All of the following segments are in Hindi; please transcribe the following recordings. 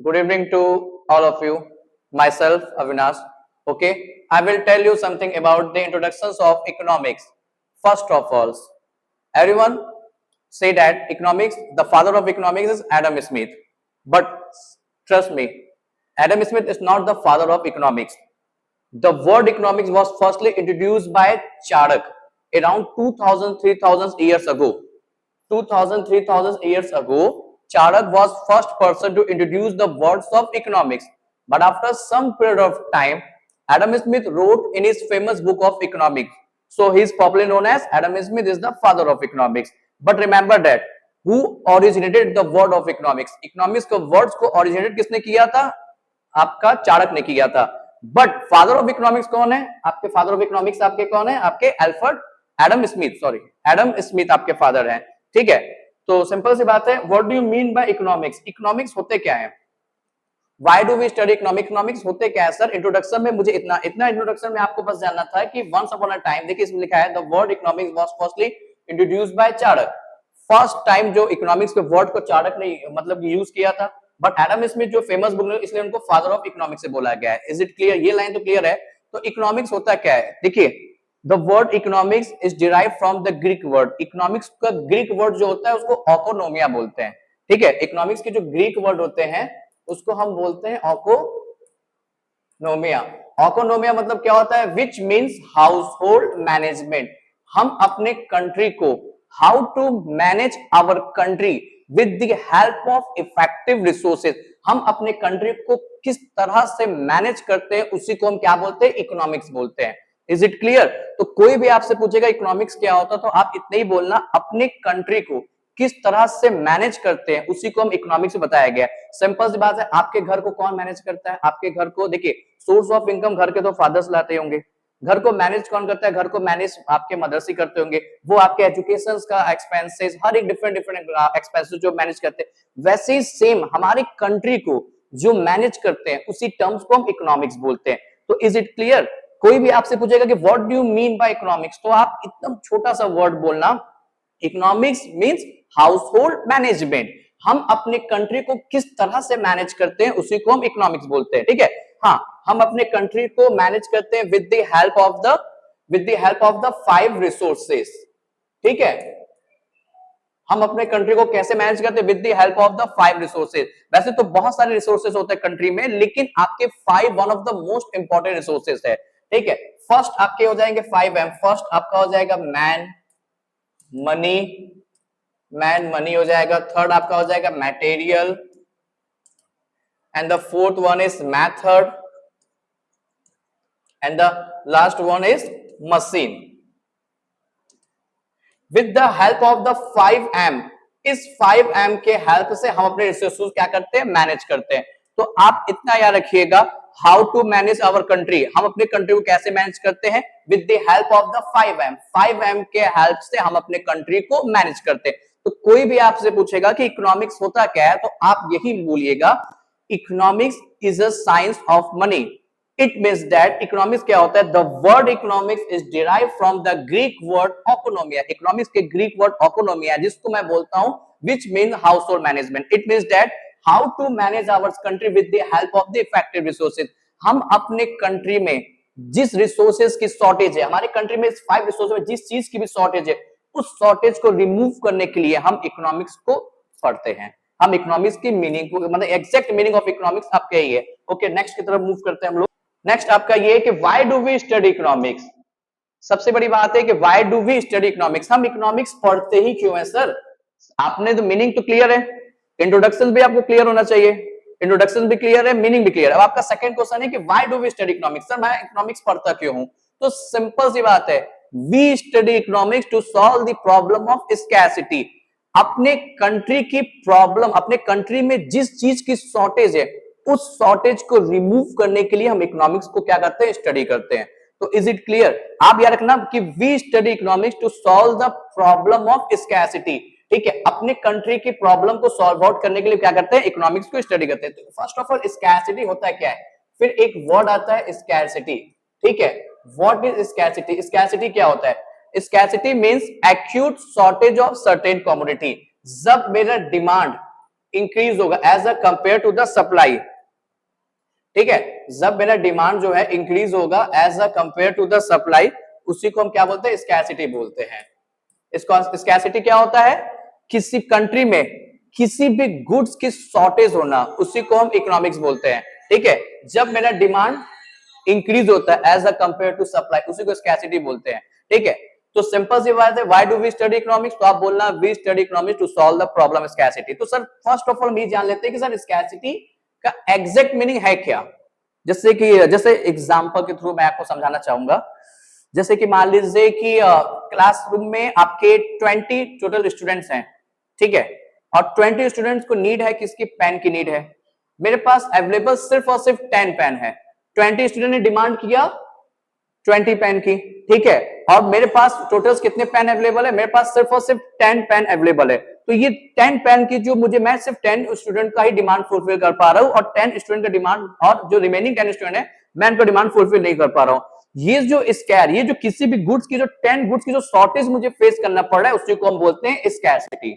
Good evening to all of you. Myself, Avinash. Okay, I will tell you something about the introductions of economics. First of all, everyone say that economics, the father of economics is Adam Smith. But trust me, Adam Smith is not the father of economics. The word economics was firstly introduced by Charak around 2000 3000 years ago. 2000 3000 years ago, Charak was first person to introduce the words of economics. But after some period of time, Adam Smith wrote in his famous book of economics. So he is popularly known as Adam Smith is the father of economics. But remember that who originated the word of economics? Economics के words को originated किसने किया था? आपका चाणक्य ने किया था. बट फादर ऑफ इकोनॉमिक्स कौन है? आपके फादर ऑफ इकोनॉमिक्स आपके कौन है? आपके Alfred Adam Smith, sorry Adam Smith आपके फादर हैं. ठीक है, तो सिंपल सी बात है. What do you mean by economics? Economics होते क्या है? Why do we study economics? Economics होते क्या है सर? इंट्रोडक्शन में मुझे इतना इंट्रोडक्शन में आपको बस जानना था कि वंस अपॉन अ टाइम, देखिए इसमें लिखा है the word economics was firstly introduced by Chanakya. First time जो इकोनॉमिक्स के वर्ड को चाणक्य ने मतलब यूज किया था. बट एडम स्मिथ जो फेमस बुक है इसलिए उनको फादर ऑफ इकोनॉमिक्स से बोला गया है. Is it clear? ये लाइन तो क्लियर है. तो इकोनॉमिक्स होता क्या है? देखिए the word economics is derive from the Greek word. Economics का ग्रीक वर्ड जो होता है उसको ऑकोनोमिया बोलते हैं. ठीक है, इकोनॉमिक्स के जो ग्रीक वर्ड होते हैं उसको हम बोलते हैं ऑकोनोमिया. ऑकोनोमिया मतलब क्या होता है? Which means household management. हम अपने कंट्री को how to manage our country with the help of effective resources. हम अपने कंट्री को किस तरह से मैनेज करते हैं उसी को हम क्या बोलते हैं? इकोनॉमिक्स बोलते हैं. Is it clear? तो कोई भी आपसे पूछेगा इकोनॉमिक्स क्या होता है तो आप इतना ही बोलना, अपने कंट्री को किस तरह से मैनेज करते हैं उसी को हम इकोनॉमिक्स में बताया गया. सिंपल सी बात है. आपके घर को कौन मैनेज करता है? आपके घर को देखिए सोर्स ऑफ इनकम घर के तो फादर्स लाते होंगे. घर को मैनेज कौन करता है? घर को मैनेज आपके मदर्स ही करते होंगे. वो आपके एजुकेशन का एक्सपेंसेस, हर एक डिफरेंट एक्सपेंसेस जो मैनेज करते हैं. वैसे ही सेम हमारी कंट्री को जो मैनेज करते हैं उसी टर्म्स को हम इकोनॉमिक्स बोलते हैं. तो इज इट क्लियर? कोई भी आपसे पूछेगा कि what do you mean by economics तो आप एकदम छोटा सा वर्ड बोलना, economics means household management. हम अपने कंट्री को किस तरह से मैनेज करते हैं उसी को हम इकोनॉमिक्स बोलते हैं. ठीक है, हाँ, हम अपने कंट्री को मैनेज करते हैं with the help of the 5 resources. ठीक है, हम अपने कंट्री को कैसे मैनेज करते हैं? With the help of the 5 resources. वैसे तो बहुत सारे रिसोर्सेज होते हैं कंट्री में, लेकिन आपके 5 one of the most important resources है. ठीक है, फर्स्ट आपके हो जाएंगे 5M. फर्स्ट आपका हो जाएगा मैन मनी हो जाएगा. थर्ड आपका हो जाएगा material and the fourth one is method and the last one is machine. With the help of the 5M, इस 5M के हेल्प से हम अपने रिसोर्सेज क्या करते हैं? मैनेज करते हैं. तो आप इतना याद रखिएगा, how to manage our country. हम अपने कंट्री को कैसे मैनेज करते हैं? With the help of the 5M. 5M के हेल्प से हम अपने कंट्री को मैनेज करते हैं. तो कोई भी आपसे पूछेगा कि इकोनॉमिक्स होता क्या है तो आप यही बोलिएगा, economics is a science of money. It means that economics क्या होता है? The word economics is derived from the Greek word oikonomia. Economics के Greek word oikonomia जिसको मैं बोलता हूँ which means household management. It means that how to manage our country with the help of the effective resources. हम अपने कंट्री में जिस रिसोर्सेज की शॉर्टेज है, हमारे कंट्री में इस 5 रिसोर्सेज में जिस चीज की भी शॉर्टेज है उस शॉर्टेज को रिमूव करने के लिए हम इकोनॉमिक्स को पढ़ते हैं. हम इकोनॉमिक्स की मीनिंग को मतलब एग्जैक्ट मीनिंग ऑफ इकोनॉमिक्स आपका यही है. ओके, नेक्स्ट की तरफ मूव करते हैं हम लोग. नेक्स्ट आपका ये कि why do we study economics. सबसे बड़ी बात है कि why do we study economics. हम इकोनॉमिक्स पढ़ते ही क्यों है सर? आपने तो मीनिंग तो क्लियर है, इंट्रोडक्शन भी आपको क्लियर होना चाहिए. इंट्रोडक्शन भी क्लियर है, मीनिंग भी क्लियर है. अब आपका सेकंड क्वेश्चन है कि why do we study economics. Sir मैं इकोनॉमिक्स पढ़ता क्यों हूं? तो सिंपल सी बात है, we study economics to solve the problem of scarcity. अपने कंट्री की प्रॉब्लम, अपने कंट्री में जिस चीज की शॉर्टेज है उस शॉर्टेज को रिमूव करने के लिए हम इकोनॉमिक्स को क्या करते हैं? स्टडी करते हैं. तो इज इट क्लियर? आप याद रखना कि we study economics to solve the problem of scarcity. ठीक है, अपने कंट्री की प्रॉब्लम को सॉल्व आउट करने के लिए क्या करते हैं? इकोनॉमिक्स को स्टडी करते हैं. तो फर्स्ट ऑफ ऑल स्कैर्सिटी होता है क्या है? फिर एक वर्ड आता है स्कैर्सिटी. ठीक है, व्हाट इज स्कैर्सिटी? स्कैर्सिटी क्या होता है? Scarcity means acute shortage of certain commodity. जब मेरा डिमांड इंक्रीज होगा as a compare to the supply, ठीक है। जब मेरा डिमांड जो है इंक्रीज होगा as a compare to the supply, उसी को हम क्या बोलते हैं, स्कैसिटी बोलते हैं। इसको स्कैसिटी क्या होता है, किसी कंट्री में किसी भी गुड्स की शॉर्टेज होना, उसी को हम इकोनॉमिक्स बोलते हैं, ठीक है। जब मेरा डिमांड इंक्रीज होता है as a compare to supply, उसी को स्कैसिटी बोलते हैं, ठीक है। तो सिंपल सी बात है, why do we study economics, तो आप बोलना we study economics to solve the problem scarcity. तो सर फर्स्ट ऑफ ऑल हम ये जान लेते हैं कि सर स्कैसिटी का एग्जैक्ट मीनिंग है क्या। जैसे एग्जांपल के थ्रू मैं आपको समझाना चाहूंगा। जैसे कि मान लीजिए कि क्लासरूम में आपके 20 टोटल स्टूडेंट्स हैं, ठीक है, और 20 स्टूडेंट्स को नीड है, किसकी, पेन की नीड है। मेरे पास अवेलेबल सिर्फ और सिर्फ 10 पेन है। 20 स्टूडेंट ने डिमांड किया 20 पेन की, ठीक है, और मेरे पास टोटल्स कितने पेन अवेलेबल है, मेरे पास सिर्फ और सिर्फ 10 पेन अवेलेबल है। तो ये 10 पेन की जो मुझे, मैं सिर्फ 10 स्टूडेंट का ही डिमांड फुलफिल कर पा रहा हूं, और 10 स्टूडेंट का डिमांड, और जो रिमेनिंग 10 स्टूडेंट है मैं उनका डिमांड फुलफिल नहीं कर पा रहा हूं। ये जो स्कैर, ये जो किसी भी गुड्स की जो 10 गुड्स की जो शॉर्टेज मुझे फेस करना पड़ रहा है, उसी को हम बोलते हैं scarcity.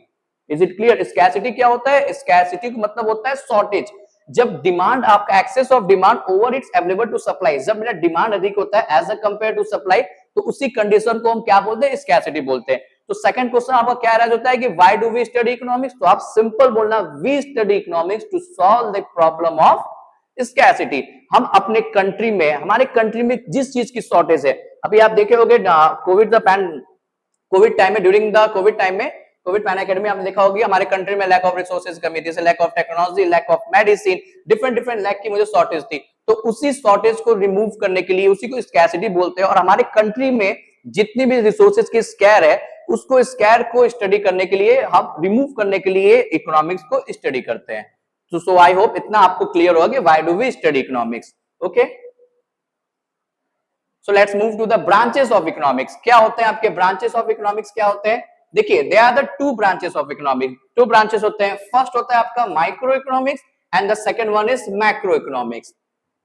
Is it clear? Scarcity क्या होता है? स्कैरसिटी का मतलब होता है शॉर्टेज। जब डिमांड, आपका excess of demand over its available to supply, जब मेरा डिमांड अधिक होता है as a compare to supply, तो उसी कंडीशन को हम क्या बोलते हैं, स्कैरसिटी बोलते हैं। तो सेकंड क्वेश्चन आपका क्या राइज होता है कि why do we study economics, तो आप सिंपल बोलना we study economics to solve the problem of scarcity. हम अपने कंट्री में, हमारे कंट्री में जिस चीज की शॉर्टेज है, अभी आप देखे होंगे कोविड टाइम में, ड्यूरिंग द कोविड टाइम में, कोविड पैन एकेडमी आपने देखा होगी, हमारे कंट्री में लैक ऑफ रिसोर्सेज कमी थी, lack of technology, lack of medicine, different lack की मुझे शॉर्टेज थी। तो उसी शॉर्टेज को रिमूव करने के लिए, उसी को स्कैरसिटी बोलते हैं। और हमारे कंट्री में जितनी भी रिसोर्सेज की स्कैर है, उसको स्कैर को स्टडी करने के लिए, हम रिमूव करने के लिए इकोनॉमिक्स को स्टडी करते हैं। सो आई होप इतना आपको क्लियर होगा कि why do we study economics. Okay, so let's move to the branches of economics. क्या होते हैं आपके ब्रांचेस ऑफ इकोनॉमिक्स, क्या होते हैं? देखिए, they are the two branches of economics. Two branches होते हैं, फर्स्ट होता है आपका micro economics and the second one is macro economics,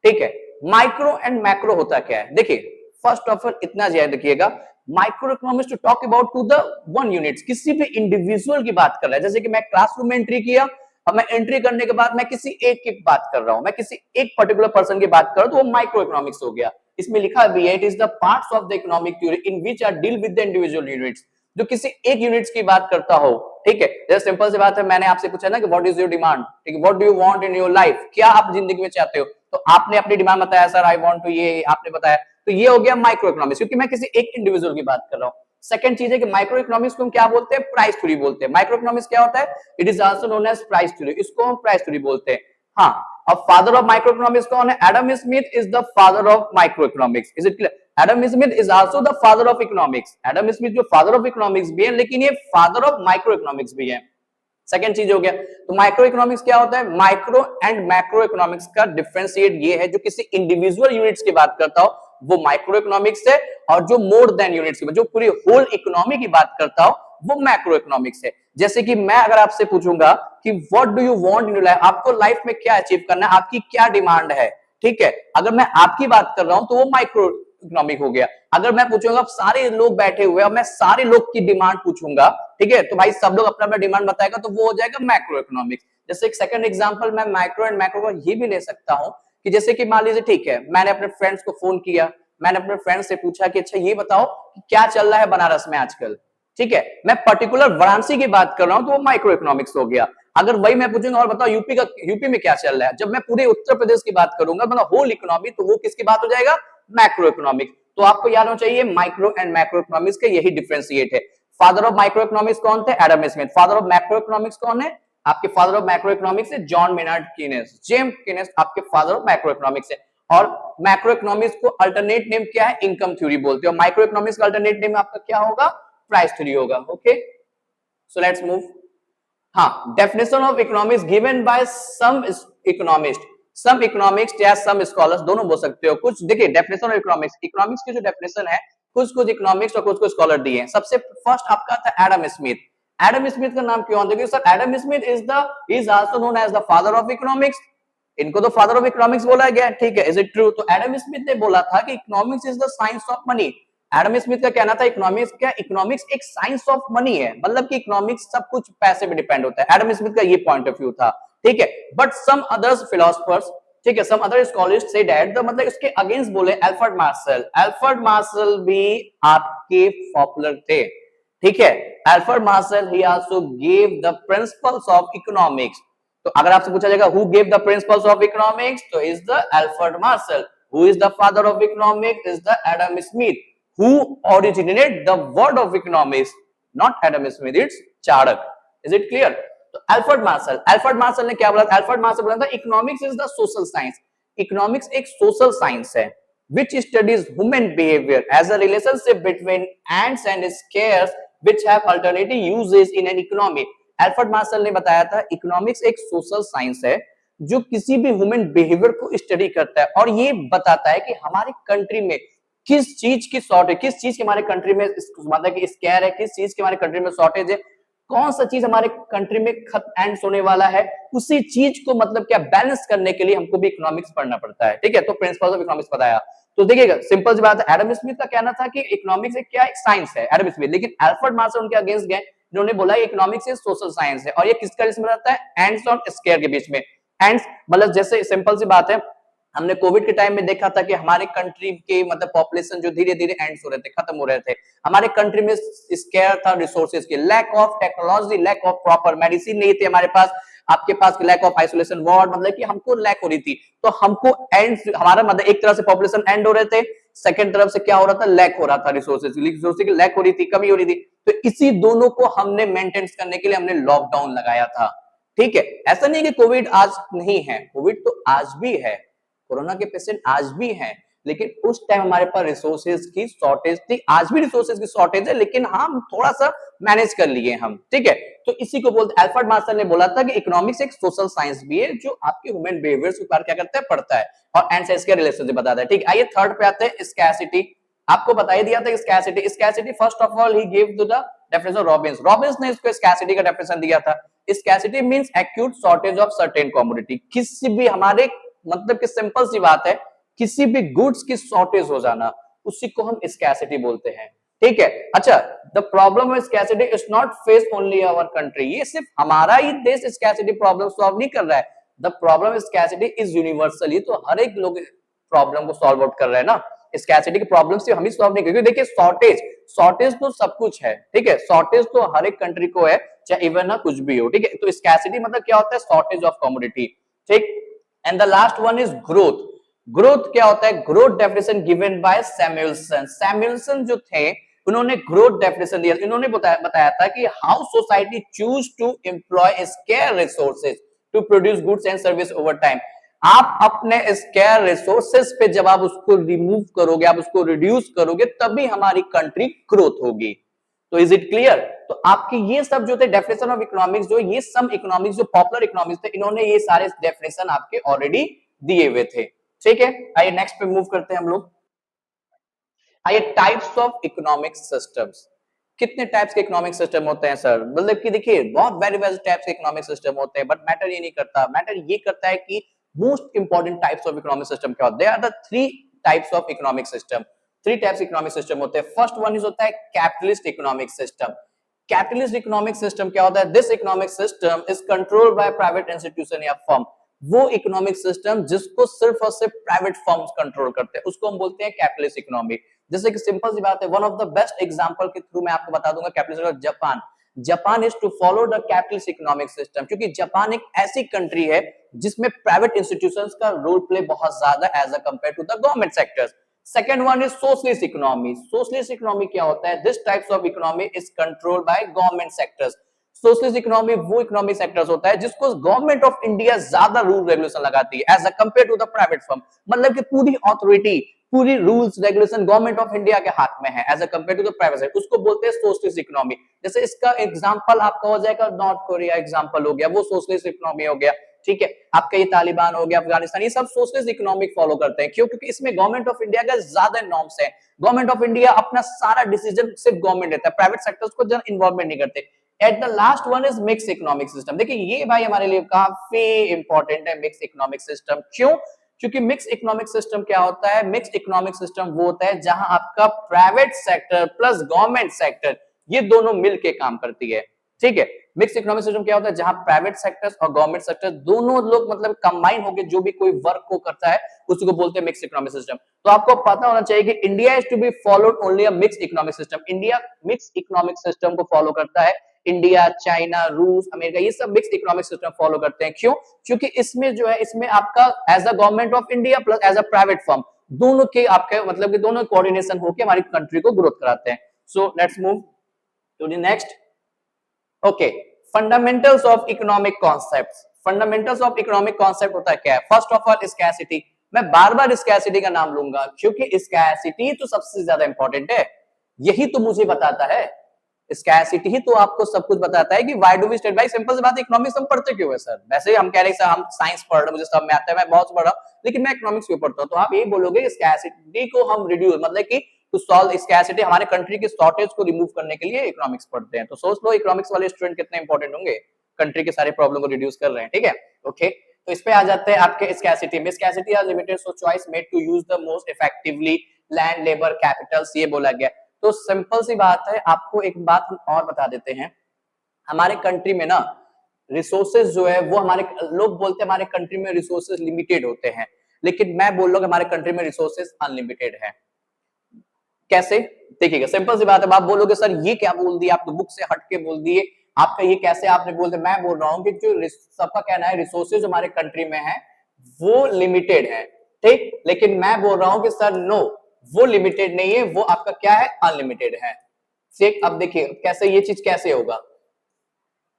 ठीक है। माइक्रो एंड मैक्रो होता क्या है? देखिए, फर्स्ट ऑफ ऑल इतना याद रखिएगा, micro economics to talk about to the one units, किसी भी इंडिविजुअल की बात कर रहा है। जैसे कि मैं क्लासरूम में एंट्री किया, अब मैं एंट्री करने के बाद मैं किसी एक की बात कर रहा हूं, मैं किसी एक पर्टिकुलर पर्सन की बात कर रहा हूं, तो वो माइक्रो इकोनॉमिक्स हो गया। इसमें लिखा भी है, it is the parts of the economic theory in which are deal with the individual units, जो किसी एक यूनिट्स की बात करता हो, ठीक है। जैसे सिंपल सी बात है, मैंने आपसे पूछा ना कि व्हाट इज योर डिमांड, ठीक है, what do you want in your life, क्या आप जिंदगी में चाहते हो, तो आपने अपनी डिमांड बताया, सर आई वांट टू ये, आपने बताया, तो ये हो गया माइक्रो इकोनॉमिक्स, क्योंकि मैं किसी एक इंडिविजुअल की बात कर रहा हूं। सेकंड चीज है कि माइक्रो इकोनॉमिक्स को हम क्या बोलते हैं? प्राइस थ्योरी बोलते हैं। माइक्रो इकोनॉमिक्स क्या होता है? It is also known as price theory, इसको हम प्राइस थ्योरी बोलते हैं। हाँ, अब फादर ऑफ माइक्रो इकोनॉमिक्स कौन है? Adam Smith is the father of micro economics. Is it clear? Adam Smith is also the father of economics. Adam Smith जो फादर ऑफ इकोनॉमिक्स भी है, लेकिन ये फादर ऑफ माइक्रो इकोनॉमिक्स भी है। सेकंड चीज हो गया। तो माइक्रो इकोनॉमिक्स क्या होता है? माइक्रो एंड मैक्रो इकोनॉमिक्स का डिफरेंशिएट ये है, जो किसी इंडिविजुअल यूनिट्स की बात करता हो वो माइक्रो इकोनॉमिक्स है, और जो मोर देन यूनिट्स, जो पूरी होल इकोनॉमी की बात करता हो वो मैक्रो इकोनॉमिक्स है। जैसे कि मैं अगर आपसे पूछूंगा कि what do you want in your life, आपको लाइफ में क्या अचीव करना है, आपकी क्या डिमांड है, ठीक है, अगर मैं आपकी बात कर रहा हूं तो वो माइक्रो इकोनॉमिक हो गया। अगर मैं पूछूंगा, सारे लोग बैठे हुए और मैं सारे लोग की डिमांड पूछूंगा, ठीक है, तो भाई सब लोग अपना अपना डिमांड बताएगा, तो वो हो जाएगा मैक्रो इकोनॉमिक्स। जैसे एक सेकंड एग्जांपल मैं माइक्रो एंड मैक्रो का ये भी ले सकता हूं कि जैसे कि मान लीजिए, ठीक है, मैंने अपने फ्रेंड्स को फोन किया, मैंने अपने फ्रेंड से पूछा कि अच्छा ये बताओ कि क्या चल रहा है बनारस में आजकल, ठीक है, मैं पर्टिकुलर वाराणसी की बात कर रहा हूं तो वो माइक्रो इकोनॉमिक्स हो गया। अगर वही मैं पूछूंगा और बताओ यूपी में क्या चल रहा है, जब मैं पूरे उत्तर प्रदेश की बात करूंगा, मतलब होल इकोनॉमी, तो वो किसकी बात हो जाएगा? Macro economics. तो आपको याद होना चाहिए माइक्रो एंड मैक्रो इकोनॉमिक्स के यही डिफरेंशिएट है। फादर ऑफ माइक्रो इकोनॉमिक्स कौन थे? Adam Smith. Father of macroeconomics कौन है? आपके फादर ऑफ मैक्रो इकोनॉमिक्स है John Maynard Keynes. James Keynes आपके फादर ऑफ मैक्रो इकोनॉमिक्स है। और मैक्रो इकोनॉमिक्स को अल्टरनेट नेम क्या है? इनकम थ्योरी बोलते हैं। और माइक्रो इकोनॉमिक्स का अल्टरनेट नेम आपका क्या होगा? प्राइस थ्योरी होगा। Okay, so let's move. हाँ, definition of economics given by some economist, some economics या सम स्कॉलर्स, दोनों बोल सकते हो। कुछ देखिए, डेफिनेशन ऑफ इकोनॉमिक्स, इकोनॉमिक्स की जो डेफिनेशन है कुछ इकोनॉमिक्स और कुछ स्कॉलर दिए हैं। सबसे फर्स्ट आपका था एडम स्मिथ। एडम स्मिथ का नाम क्यों? देखिए sir, Adam Smith is also known as the father of economics. इनको तो फादर ऑफ इकोनॉमिक्स बोला गया, ठीक है, इज इट ट्रू? तो एडम स्मिथ ने बोला था कि economics is the science of money. Adam Smith का कहना था इकोनॉमिक्स क्या, इकोनॉमिक्स एक साइंस ऑफ मनी है, मतलब कि इकोनॉमिक्स सब कुछ पैसे पे डिपेंड होता है। एडम स्मिथ का ये पॉइंट ऑफ व्यू था, ठीक है। बट सम अदर्स फिलोसफर्स, ठीक है, सम अदर स्कॉलर्स से दैट द, मतलब इसके अगेंस्ट बोले अल्फ्रेड मार्शल। अल्फ्रेड मार्शल भी आपके पॉपुलर थे, ठीक है। Alfred Marshall he also give the principles of economics. तो अगर आपसे पूछा जाएगा who give the principles of economics, तो is the Alfred Marshall. Who is the father of economics, is the Adam Smith. Who originated the word of economics? Not Adam Smith, it's Charak. Is it clear? तो अल्फ्रेड मार्शल ने क्या बोला? अल्फ्रेड मार्शल बोला था economics is the social science. Economics एक सोशल साइंस है which studies human behavior as a relationship between ants and scarce which have alternative uses in an economy। Alfred Marshall ने बताया था इकोनॉमिक्स एक सोशल साइंस है जो किसी भी ह्यूमन बिहेवियर को स्टडी करता है और ये बताता है कि हमारी कंट्री में किस चीज की शॉर्टेज, किस चीज की हमारे कंट्री में मतलब कि स्कैर है, किस चीज की हमारे कंट्री में शॉर्टेज है, कौन सा चीज हमारे कंट्री में एंड होने वाला है, उसी चीज को मतलब क्या बैलेंस करने के लिए हमको भी इकोनॉमिक्स पढ़ना पड़ता है, ठीक है। तो प्रिंसिपल्स ऑफ इकोनॉमिक्स बताया। तो देखिएगा सिंपल सी बात है, एडम स्मिथ का कहना था कि इकोनॉमिक्स एक क्या, एक साइंस है, एडम स्मिथ। लेकिन अल्फ्रेड मार्शल उनके अगेंस्ट गए, इन्होंने बोला इकोनॉमिक्स एक सोशल साइंस है और ये किसका इसमें रहता है, एंड्स और स्केयर के बीच में। एंड्स मतलब जैसे सिंपल सी बात है, हमने कोविड के टाइम में देखा था कि हमारे कंट्री के मतलब पॉपुलेशन जो धीरे धीरे एंड्स हो रहे थे, खत्म हो रहे थे। हमारे कंट्री में स्केयर था रिसोर्सेज की, lack of technology, lack of proper medicine नहीं थे हमारे पास, आपके पास लैक ऑफ आइसोलेशन वार्ड, मतलब कि हमको लैक हो रही थी। तो हमको एंड, हमारा मतलब एक तरह से पॉपुलेशन एंड हो रहे थे, सेकंड तरफ से क्या हो रहा था, लैक हो रहा था, रिसोर्सेज की लैक हो रही थी, कमी हो रही थी। तो इसी दोनों को हमने मेंटेन करने के लिए हमने लॉकडाउन लगाया था, ठीक है। ऐसा नहीं कि कोविड आज नहीं है, कोविड तो आज भी है, कोरोना के पेशेंट आज भी हैं, लेकिन उस टाइम हमारे पास रिसोर्सेज की शॉर्टेज थी, आज भी रिसोर्सेज की शॉर्टेज है, लेकिन हम थोड़ा सा मैनेज कर लिए हम, ठीक है। तो इसी को बोलते, अल्फ्रेड मार्शल ने बोला था कि इकोनॉमिक्स एक सोशल साइंस भी है जो आपके ह्यूमन बिहेवियर्स के ऊपर क्या करता है, पढ़ता है और एंड से इसके रिलेशनशिप बताता है, ठीक है। आइए थर्ड पे आते हैं, स्कैसिटी। आपको बता ही दिया था scarcity, scarcity first of all he give to the definition Robbins. Robbins ने इसको स्कैसिटी का डेफिनेशन दिया था। Scarcity means acute shortage of certain commodity. किसी भी हमारे मतलब कि सिंपल सी बात है, किसी भी गुड्स की शॉर्टेज हो जाना, उसी को हम स्कैसिटी बोलते हैं, ठीक है। अच्छा, the problem of scarcity is not face only our country. ये सिर्फ हमारा ही देश स्कैसिटी प्रॉब्लम सॉल्व नहीं कर रहा है, the problem of scarcity is universal. ये तो हर एक लोग प्रॉब्लम को सॉल्व आउट कर रहे हैं ना, स्कैसिटी की प्रॉब्लम सिर्फ हम ही सॉल्व नहीं कर, क्योंकि देखिए शॉर्टेज, शॉर्टेज तो सब कुछ है, ठीक है, शॉर्टेज तो हर एक कंट्री को है, चाहे इवन ना कुछ भी हो, ठीक है। तो स्कैसिटी मतलब क्या होता है, शॉर्टेज ऑफ कमोडिटी, ठीक। And the last one is growth. Growth क्या होता है, ग्रोथ डेफिनेशन गिवन बाय सैमुएल्सन। सैमुएल्सन जो थे उन्होंने ग्रोथ डेफिनेशन दिया, इन्होंने बताया था कि how society choose to employ scarce resources to produce goods and service over time. आप अपने स्केयर रिसोर्सेज पे जब आप उसको रिमूव करोगे, आप उसको रिड्यूस करोगे, तभी हमारी कंट्री ग्रोथ होगी। तो इज इट क्लियर? तो आपके ये सब जो थे डेफिनेशन ऑफ इकोनॉमिक्स, जो ये सम इकोनॉमिक्स जो पॉपुलर इकोनॉमिक्स थे, इन्होंने ये सारे डेफिनेशन आपके ऑलरेडी दिए हुए थे, ठीक है। आइए नेक्स्ट पे मूव करते हैं हम लोग। आइए टाइप्स ऑफ इकोनॉमिक सिस्टम्स। कितने टाइप्स के इकोनॉमिक सिस्टम होते हैं सर? मतलब कि देखिए बहुत वेरी टाइप्स के इकोनॉमिक सिस्टम होते हैं, बट मैटर ये नहीं करता, मैटर ये करता है कि most important types of economic system क्या होते हैं। They are the three types of economic system. Three types economic system होते हैं। फर्स्ट वन इज होता है capitalist economic system. Capitalist economic system क्या होता है? This economic system is controlled by private institution या फर्म। वो इकोनॉमिक सिस्टम जिसको सिर्फ और सिर्फ प्राइवेट फर्म्स कंट्रोल करते हैं, उसको हम बोलते हैं कैपिटलिस्ट इकोनॉमी। जैसे कि सिंपल सी बात है, one of the best example के थ्रू मैं आपको बता दूंगा capitalist Japan. Japan is to follow the capitalist economic system, क्योंकि जापान एक ऐसी कंट्री है जिसमें प्राइवेट इंस्टीट्यूशंस का रोल प्ले बहुत ज्यादा as a compare to the government sectors. Second one is socialist economy. Socialist economy क्या होता है? This types of economy is controlled by government sectors. Socialist economy वो इकोनॉमिक सेक्टर्स होता है जिसको गवर्नमेंट ऑफ इंडिया ज्यादा रूल रेगुलेशन लगाती है as a compare to the private firm. मतलब कि पूरी ऑथोरिटी, पूरी rules regulation government of India के हाथ में है as a compare to the private sector, उसको बोलते हैं सोशलिस्ट इकोनॉमी। जैसे इसका एग्जांपल आपका हो जाएगा नॉर्थ कोरिया, एग्जांपल हो गया, वो सोशलिस्ट इकोनॉमी हो गया, ठीक है। आपका ये तालिबान हो गया, अफगानिस्तान, ये सब सोशलिस्ट इकोनॉमिक फॉलो करते हैं। क्यों? क्योंकि इसमें गवर्नमेंट ऑफ इंडिया का ज्यादा नॉर्म्स है। गवर्नमेंट ऑफ इंडिया अपना सारा डिसीजन सिर्फ गवर्नमेंट लेता है, प्राइवेट सेक्टर्स को जन इन्वॉल्वमेंट नहीं करते। At the last one is mix economic system. देखिए ये भाई हमारे लिए काफी इंपॉर्टेंट है, मिक्स इकोनॉमिक सिस्टम। क्यों? क्योंकि मिक्स इकोनॉमिक सिस्टम क्या होता है, मिक्स इकोनॉमिक सिस्टम वो होता है जहां आपका private sector plus government sector ये दोनों मिलके काम करती है, ठीक है। मिक्स इकोनॉमिक सिस्टम क्या होता है, जहां प्राइवेट सेक्टर्स और गवर्नमेंट सेक्टर दोनों लोग मतलब कंबाइन होकर जो भी कोई वर्क को करता है उसी को बोलते हैं मिक्स इकोनॉमिक सिस्टम। तो आपको पता होना चाहिए कि India is to be followed only a mix economic system. India mix economic system को फॉलो करता है। इंडिया, चाइना, रूस, अमेरिका ये सब मिक्स इकोनॉमिक सिस्टम फॉलो करते हैं। क्यों? क्योंकि इसमें जो है इसमें आपका as a government of India plus as a private firm दोनों के आपके मतलब कि दोनों कोऑर्डिनेशन होकर हमारी कंट्री को ग्रोथ कराते हैं। So let's move to the next. Okay, fundamentals of economic concepts. Fundamentals of economic concept होता है क्या है? First of all scarcity. मैं बार बार स्कैसिटी का नाम लूंगा क्योंकि स्कैसिटी तो सबसे ज्यादा इंपॉर्टेंट है, यही तो मुझे बताता है, स्कैसिटी ही तो आपको सब कुछ बताता है कि व्हाई डू वी स्टडी। भाई सिंपल सी बात है, इकोनॉमिक्स हम पढ़ते क्यों है सर? वैसे हम कह रहे हैं सर हम साइंस पढ़ रहे हैं, मुझे सब में आता है, मैं बहुत पढ़ रहा हूं, लेकिन मैं इकोनॉमिक्स क्यों पढ़ता हूं? तो आप यही बोलोगे स्कैसिटी को हम रिड्यूस मतलब कि टू सॉल्व स्कैसिटी, हमारे कंट्री की शॉर्टेज को रिमूव करने के लिए इकोनॉमिक्स पढ़ते हैं। तो सोच लो इकोनॉमिक्स वाले स्टूडेंट कितने इंपॉर्टेंट होंगे, कंट्री के सारे प्रॉब्लम को रिड्यूस कर रहे हैं, ठीक है। ओके, तो इस पे आ जाते हैं आपके स्कैसिटी में। Scarcity are limited so choice made to use the most effectively land, labour, capitals, ये बोला गया। तो सिंपल सी बात है, आपको एक बात हम और बता देते हैं, हमारे कंट्री में ना रिसोर्सेज जो है वो हमारे लोग बोलते हैं हमारे कंट्री में रिसोर्सेज लिमिटेड होते हैं, लेकिन मैं बोल रहा हूं हमारे कंट्री में रिसोर्सेज अनलिमिटेड है। कैसे? देखिएगा, सिंपल सी बात है, आप बोलोगे सर ये क्या बोल दिया, आप तो बुक से हट के बोल दिए, आपका ये कैसे आपने बोल दिया? मैं बोल रहा हूँ कि जो सबका कहना है रिसोर्सेज हमारे कंट्री में है वो लिमिटेड है, ठीक, लेकिन मैं बोल रहा हूँ कि सर नो, वो लिमिटेड नहीं है, वो आपका क्या है, अनलिमिटेड है। ठीक, अब देखिए कैसे ये चीज कैसे होगा।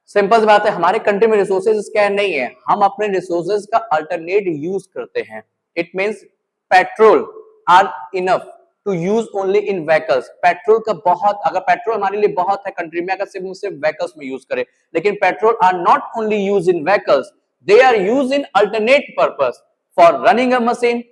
सिंपल सी बात है, हमारे कंट्री में रिसोर्सेज क्या नहीं है, हम अपने रिसोर्सेज का अल्टरनेट यूज करते हैं। It means petrol are enough to use only in vehicles. Petrol का बहुत, अगर पेट्रोल हमारे लिए बहुत है कंट्री में, अगर सिर्फ व्हीकल्स में यूज करें, लेकिन petrol are not only use in vehicles, they are use in alternate purpose for running a machine,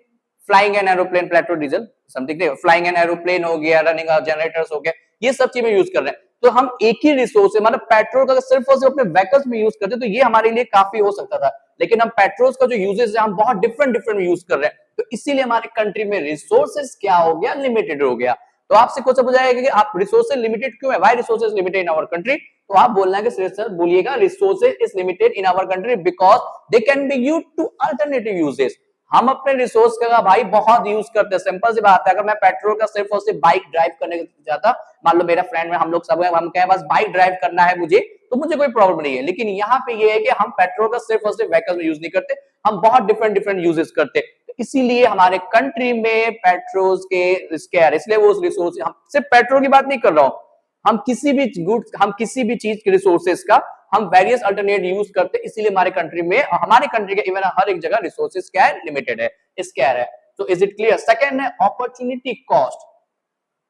flying an aeroplane, petrol diesel something, flying an aeroplane हो गया, रनिंग जनरेटर्स हो गया, ये सब चीजें यूज कर रहे हैं। तो हम एक ही रिसोर्स है, मतलब पेट्रोल का सिर्फ और सिर्फ अपने व्हीकल्स में यूज करते तो ये हमारे लिए काफी हो सकता था, लेकिन हम पेट्रोल का जो यूजेस है हम बहुत डिफरेंट डिफरेंट यूज कर रहे हैं, तो इसीलिए हमारे कंट्री में रिसोर्सेज क्या हो गया, लिमिटेड हो गया। तो आपसे क्वेश्चन पूछा जाएगा कि आप रिसोर्सेज लिमिटेड क्यों है, why resources limited in our country? तो आप बोलना है कि सर बोलिएगा resources is limited in our country because they can be used to alternative uses. हम अपने रिसोर्स का भाई बहुत यूज करते हैं। सिंपल सी बात है, अगर मैं पेट्रोल का सिर्फ और सिर्फ बाइक ड्राइव करने जाता, मान लो मेरा फ्रेंड में हम लोग सब हम कहें बस बाइक ड्राइव करना है मुझे, तो मुझे कोई प्रॉब्लम नहीं है, लेकिन यहाँ पे ये है कि हम पेट्रोल का सिर्फ और सिर्फ व्हीकल में यूज नहीं करते, हम बहुत डिफरेंट डिफरेंट यूजेस करते, तो इसीलिए हमारे कंट्री में पेट्रोल के स्केयर, इसलिए वो रिसोर्स, हम सिर्फ पेट्रोल की बात नहीं कर रहा हूँ, हम किसी भी गुड्स, हम किसी भी चीज के रिसोर्सेज का हम वेरियस अल्टरनेट यूज करते, इसीलिए हमारे कंट्री में, हमारे कंट्री के इवन हर एक जगह रिसोर्सेज क्या है, लिमिटेड है, स्केयर है। तो इज इट क्लियर? सेकंड है अपॉर्चुनिटी कॉस्ट।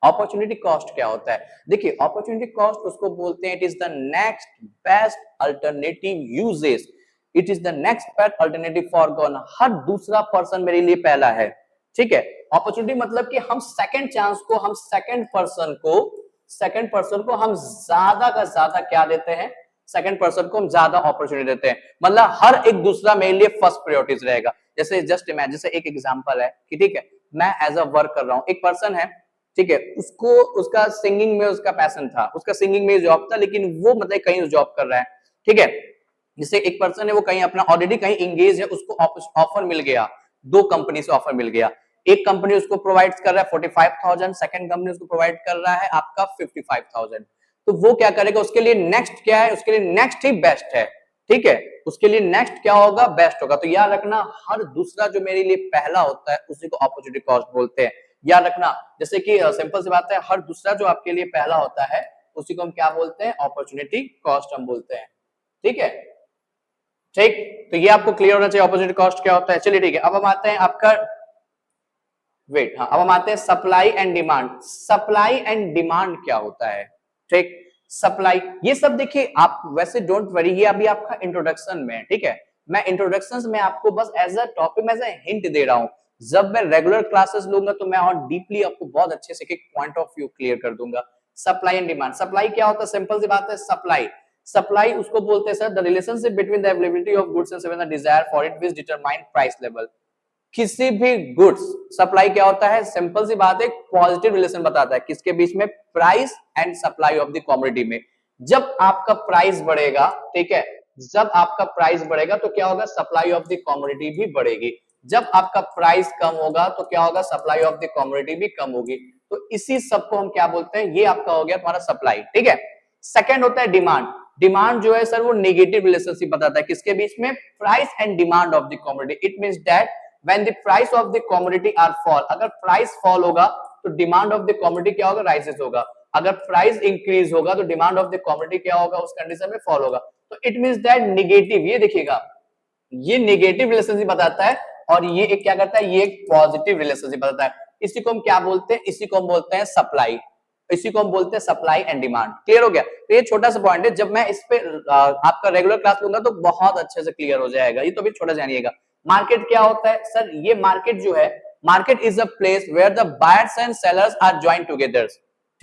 अपॉर्चुनिटी कॉस्ट क्या होता है? देखिए अपॉर्चुनिटी कॉस्ट उसको बोलते हैं, it is the next best alternative uses, it is the next best alternative forgone, हर दूसरा पर्सन मेरे लिए पहला है, ठीक है। अपॉर्चुनिटी मतलब कि हम सेकंड चांस को, हम सेकंड पर्सन को हम ज्यादा का ज्यादा क्या देते हैं, सेकंड पर्सन को हम ज्यादा अपॉर्चुनिटी देते हैं, मतलब हर एक दूसरा मेरे लिए फर्स्ट प्रायोरिटीज रहेगा। जैसे जस्ट इमेजिन, जैसे एक एग्जांपल है कि ठीक है मैं एज अ वर्क कर रहा हूं, एक पर्सन है, ठीक है, उसको उसका सिंगिंग में उसका पैशन था, उसका सिंगिंग में जॉब था, लेकिन वो मतलब कहीं जॉब कर रहा है, ठीक है। जैसे एक पर्सन है वो कहीं अपना ऑलरेडी कहीं एंगेज है, उसको ऑफर मिल गया, दो कंपनी से ऑफर मिल गया, एक कंपनी उसको प्रोवाइड कर रहा है 45,000, सेकंड कंपनी उसको प्रोवाइड कर रहा है आपका 55,000। तो वो क्या करेगा, उसके लिए नेक्स्ट क्या है, उसके लिए नेक्स्ट ही बेस्ट है, ठीक है, उसके लिए नेक्स्ट क्या होगा, बेस्ट होगा। तो याद रखना हर दूसरा जो मेरे लिए पहला होता है उसी को अपॉर्चुनिटी कॉस्ट बोलते हैं, याद रखना। जैसे कि सिंपल सी बात है, हर दूसरा जो आपके लिए पहला होता है उसी को हम क्या बोलते हैं, अपॉर्चुनिटी कॉस्ट हम बोलते हैं, ठीक है, ठीक। तो ये आपको क्लियर होना चाहिए अपॉर्चुनिटी कॉस्ट क्या होता है। चलिए ठीक है, अब हम आते हैं आपका वेट, हाँ अब हम आते हैं supply and demand. Supply and demand क्या होता है, ठीक, सप्लाई ये सब देखिए आप वैसे डोंट वरी, ये अभी आपका इंट्रोडक्शन में, ठीक है, मैं इंट्रोडक्शन में आपको बस as a topic, as a hint दे रहा हूं, जब मैं रेगुलर क्लासेस लूंगा तो मैं और डीपली आपको बहुत अच्छे से एक पॉइंट ऑफ व्यू क्लियर कर दूंगा। सप्लाई एंड डिमांड, सप्लाई क्या होता है, सिंपल सी बात है, सप्लाई उसको बोलते हैं sir the relationship between the availability of goods and the desire for it which determine price level. किसी भी गुड्स सप्लाई क्या होता है, सिंपल सी बात है, पॉजिटिव रिलेशन बताता है किसके बीच में, price and supply of the commodity में। जब आपका प्राइस बढ़ेगा, ठीक है, जब आपका प्राइस बढ़ेगा तो क्या होगा, सप्लाई ऑफ द कमोडिटी भी बढ़ेगी। जब आपका प्राइस कम होगा तो क्या होगा, सप्लाई ऑफ द कमोडिटी भी कम होगी। तो इसी सब को हम क्या बोलते हैं, ये आपका हो गया तुम्हारा सप्लाई, ठीक है। सेकंड होता है डिमांड। डिमांड जो है सर वो नेगेटिव रिलेशनशिप बताता है किसके बीच में, price and demand of the commodity. It means that when the price of the commodity are fall, अगर प्राइस फॉल होगा तो डिमांड ऑफ द कमोडिटी क्या होगा, राइजेस होगा। अगर प्राइस इंक्रीज होगा तो डिमांड ऑफ द कमोडिटी क्या होगा, उस कंडीशन में फॉल होगा। तो इट मींस दैट नेगेटिव, ये देखिएगा, ये नेगेटिव रिलेशनशिप बताता है और ये एक क्या करता है, ये एक पॉजिटिव रिलेशनशिप बताता है। इसी को हम क्या बोलते हैं, इसी को हम बोलते हैं सप्लाई, इसी को हम बोलते हैं सप्लाई एंड डिमांड। क्लियर हो गया। तो ये छोटा सा पॉइंट है, जब मैं इस पे आपका रेगुलर क्लास लूंगा तो बहुत अच्छे से क्लियर हो जाएगा। ये तो भी छोटा जानिएगा। मार्केट क्या होता है सर, ये मार्केट जो है, market is a place where the buyers and sellers are join together,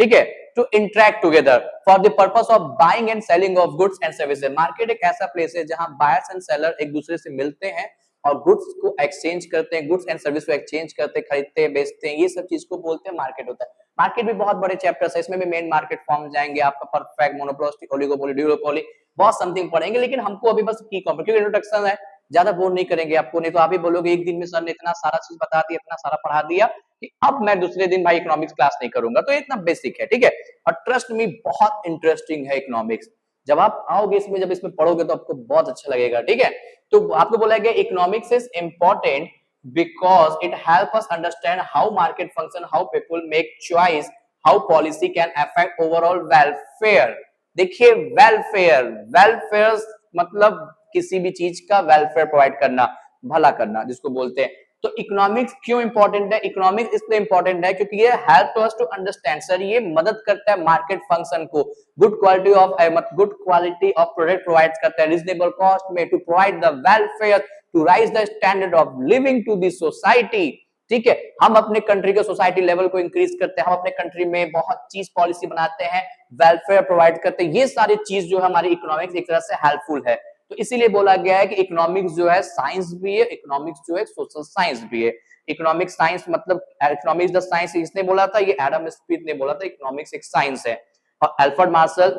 ठीक है, to interact together for the purpose of buying and selling of goods and services. Market एक ऐसा प्लेस है जहां बायर्स एंड सेलर एक दूसरे से मिलते हैं और गुड्स को एक्सचेंज करते हैं, गुड्स एंड सर्विस को एक्सचेंज करते हैं, खरीदते हैं, बेचते हैं, ये सब चीज को बोलते हैं मार्केट होता है। मार्केट भी बहुत बड़े चैप्टर्स है, इसमें भी मेन मार्केट फॉर्म जाएंगे आपका, परफेक्ट, मोनोपोलिस्टिक, ओलिगोपोली, ड्यूओपोली, बहुत समथिंग पढ़ेंगे, लेकिन हमको अभी बस की क्योंकि इंट्रोडक्शन है, ज्यादा बोर नहीं करेंगे आपको, नहीं तो आप ही बोलोगे एक दिन में सर ने इतना सारा चीज बता दिया, इतना सारा पढ़ा दिया कि अब मैं दूसरे दिन भाई इकोनॉमिक्स क्लास नहीं करूंगा। तो ये इतना बेसिक है, ठीक है। और ट्रस्ट मी बहुत इंटरेस्टिंग है इकोनॉमिक्स, जब आप आओगे इसमें, जब इसमें पढ़ोगे तो आपको बहुत अच्छा लगेगा, ठीक है। तो आपको बोला गया economics is important because it helps us understand how market function, how people make choice, how policy can affect overall welfare। देखिए वेलफेयर, वेलफेयर मतलब किसी भी चीज का वेलफेयर प्रोवाइड करना, भला करना जिसको बोलते हैं। तो इकोनॉमिक्स क्यों इंपॉर्टेंट है, इकोनॉमिक्स इसलिए इंपॉर्टेंट है क्योंकि ये help us to understand, sir ये मदद करता है मार्केट फंक्शन को, good quality of product provide करता है रीजनेबल कॉस्ट में, to provide the welfare, to rise the standard of living to the society, ठीक है। हम अपने कंट्री के सोसाइटी लेवल को इंक्रीज करते हैं, हम अपने कंट्री में बहुत चीज पॉलिसी बनाते हैं, वेलफेयर प्रोवाइड करते हैं, ये सारी चीज जो है हमारी इकोनॉमिक्स एक तरह से हेल्पफुल है। तो इसीलिए बोला गया है कि इकोनॉमिक्स जो है साइंस भी है, इकोनॉमिक्स जो है सोशल साइंस भी है। इकोनॉमिक्स साइंस मतलब इकोनॉमिक्स द साइंस इसने बोला था, ये एडम स्मिथ ने बोला था इकोनॉमिक्स एक साइंस है। और अल्फ्रेड मार्शल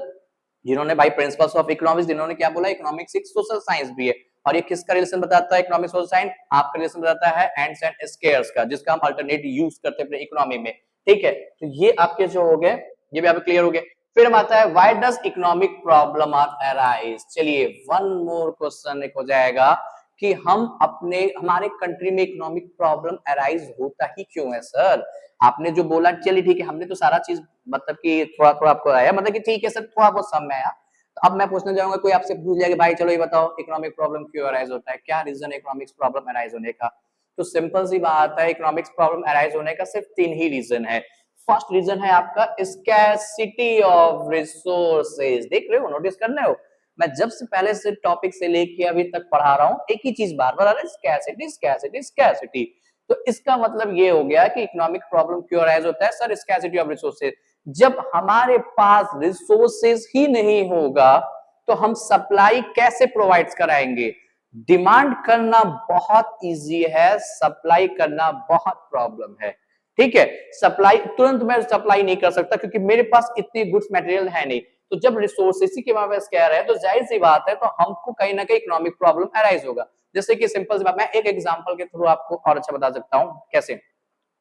जिन्होंने भाई प्रिंसिपल्स ऑफ इकोनॉमिक्स, जिन्होंने क्या बोला, इकोनॉमिक्स एक सोशल साइंस भी है। और ये किसका रिलेशन बताता है, इकोनॉमिक्स सोशल साइंस, आपका रिलेशन बताता है एंड्स एंड स्क्वायर्स का, जिसका हम अल्टरनेट यूज करते हैं अपने इकोनॉमी में, ठीक है। तो ये आपके जो हो गए, ये भी आपके क्लियर हो गए। फिर हम आता है why does economic problem are arise. चलिए वन मोर क्वेश्चन एक हो जाएगा कि हम अपने हमारे कंट्री में इकोनॉमिक प्रॉब्लम अराइज होता ही क्यों है सर। आपने जो बोला चलिए ठीक है, हमने तो सारा चीज मतलब कि थोड़ा थोड़ा आपको आया, मतलब कि ठीक है सर थोड़ा बहुत समझ में आया। तो अब मैं पूछने जाऊंगा, कोई आपसे पूछ लिया कि भाई चलो ये बताओ इकोनॉमिक प्रॉब्लम क्यों अराइज होता है, क्या रीजन है इकोनॉमिक्स प्रॉब्लम अराइज होने का। तो सिंपल सी बात है, इकोनॉमिक्स प्रॉब्लम अराइज होने का सिर्फ 3 ही रीजन है। फर्स्ट रीजन है आपका स्कैर्सिटी ऑफ रिसोर्सेज। देख रहे हो, नोटिस कर रहे हो, मैं जब से पहले से टॉपिक से लेके अभी तक पढ़ा रहा हूं, एक ही चीज बार बार आ रहा है, स्कैर्सिटी स्कैर्सिटी स्कैर्सिटी। तो इसका मतलब ये हो गया कि इकोनॉमिक प्रॉब्लम क्यों अराइज होता है सर, स्कैर्सिटी ऑफ रिसोर्सेज। जब हमारे पास रिसोर्सेज ही नहीं होगा तो हम सप्लाई कैसे प्रोवाइड कराएंगे। डिमांड करना बहुत इजी है, सप्लाई करना बहुत प्रॉब्लम है, ठीक है। सप्लाई तुरंत मैं सप्लाई नहीं कर सकता क्योंकि मेरे पास इतनी गुड्स मटेरियल है नहीं। तो जब रिसोर्सेस के पास कह रहे हैं तो जाहिर सी बात है, तो हमको कहीं ना कहीं इकोनॉमिक प्रॉब्लम अराइज होगा। जैसे कि सिंपल सी बात, मैं एक एग्जांपल के थ्रू आपको और अच्छा बता सकता हूं कैसे।